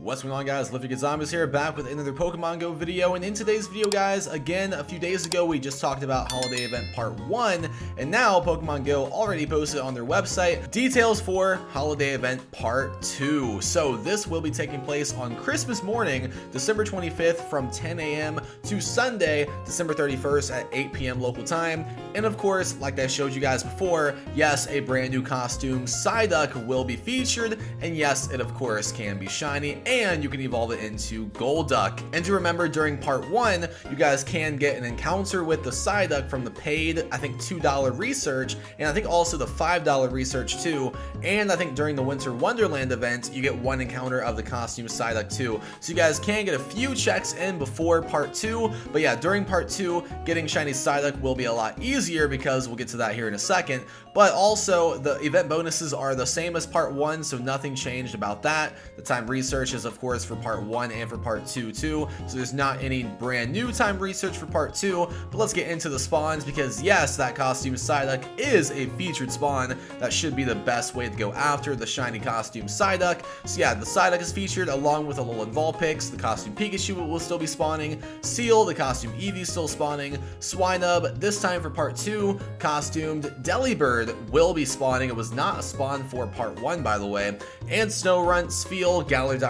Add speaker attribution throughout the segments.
Speaker 1: What's going on, guys? Live Good Zombies here, back with another Pokemon Go video. And in today's video, guys, again, a few days ago we just talked about Holiday Event Part 1, and now Pokemon Go already posted on their website details for Holiday Event Part 2. So this will be taking place on Christmas morning, December 25th from 10 a.m. to Sunday, December 31st at 8 p.m. local time. And of course, like I showed you guys before, yes, a brand new costume, Psyduck, will be featured, and yes, it of course can be shiny, and you can evolve it into Golduck. And to remember, during part 1, you guys can get an encounter with the Psyduck from the paid, I think, $2 research, and I think also the $5 research too. And I think during the Winter Wonderland event, you get one encounter of the costume Psyduck too. So you guys can get a few checks in before part 2, but yeah, during part 2, getting shiny Psyduck will be a lot easier because we'll get to that here in a second. But also, the event bonuses are the same as part 1, so nothing changed about that. The time research is of course for part 1 and for part 2 too, so there's not any brand new time research for part 2. But let's get into the spawns, because yes, that costume Psyduck is a featured spawn. That should be the best way to go after the shiny costume Psyduck. So yeah, the Psyduck is featured along with a little Vulpix. The costume Pikachu will still be spawning. Seal, the costume Eevee, still spawning. Swinub, this time for part 2, costumed Delibird will be spawning. It was not a spawn for part 1, by the way. And Snorunt, Spheal, Galar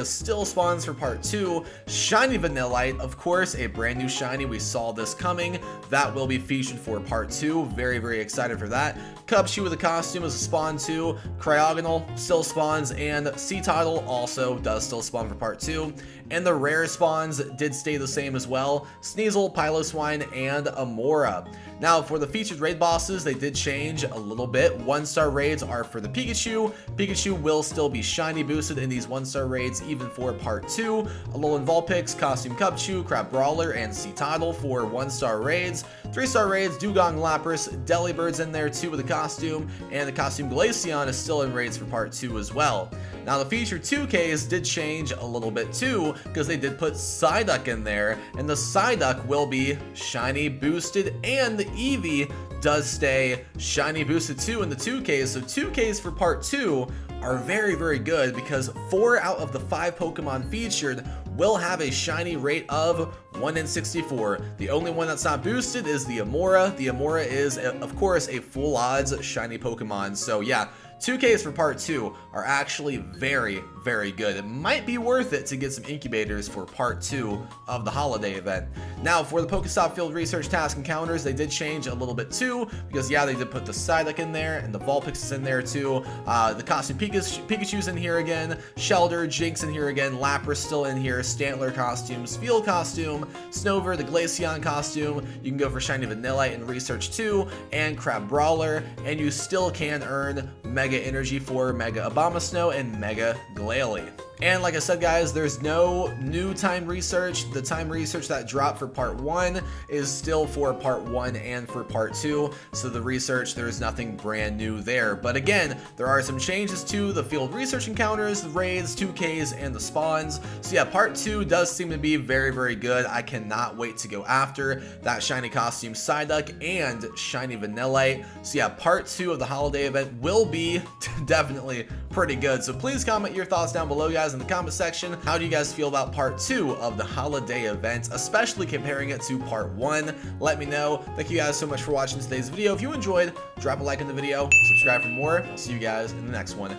Speaker 1: still spawns for part 2. Shiny Vanillite, of course, a brand new shiny. We saw this coming. That will be featured for part 2. Very, very excited for that. Cubchoo with a costume is a spawn too. Cryogonal still spawns, and Seattle also does still spawn for part 2. And the rare spawns did stay the same as well. Sneasel, Piloswine, and Amora. Now, for the featured raid bosses, they did change a little bit. 1-star raids are for the Pikachu. Pikachu will still be shiny boosted in these 1-star raids, even for part 2. Alolan Vulpix, Costume Cubchoo, Crabrawler, and Seattle for 1-star raids. 3-star raids, Dugong, Lapras, Delibird's in there too with a costume, and the costume Glaceon is still in raids for part 2 as well. Now, the featured 2Ks did change a little bit too, because they did put Psyduck in there, and the Psyduck will be shiny boosted, and the Eevee does stay shiny boosted too in the 2Ks. So 2Ks for part 2 are very, very good, because 4 out of the 5 Pokemon featured will have a shiny rate of 1 in 64. The only one that's not boosted is the Amora. The Amora is, of course, a full odds shiny Pokemon. So yeah, 2Ks for part 2 are actually very, very good. It might be worth it to get some incubators for part 2 of the holiday event. Now, for the Pokestop Field Research Task Encounters, they did change a little bit too, because yeah, they did put the Psyduck in there, and the Vulpix is in there too. The costume Pikachu's in here again, Shelter, Jinx in here again, Lapras still in here, Stantler costume, Spheal costume, Snover, the Glaceon costume. You can go for Shiny Vanillite in Research 2, and Crabrawler, and you still can earn Mega Energy for Mega Abomasnow and Mega Glalie. And like I said, guys, there's no new time research. The time research that dropped for part 1 is still for part 1 and for part 2. So the research, there's nothing brand new there. But again, there are some changes to the field research encounters, the raids, 2Ks, and the spawns. So yeah, part 2 does seem to be very, very good. I cannot wait to go after that shiny costume Psyduck and shiny Vanillite. So yeah, part 2 of the holiday event will be definitely pretty good. So please comment your thoughts down below, guys, in the comment section. How do you guys feel about part 2 of the holiday event, especially comparing it to part 1? Let me know. Thank you guys so much for watching today's video. If you enjoyed, drop a like on the video, subscribe for more. I'll see you guys in the next one.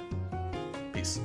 Speaker 1: Peace.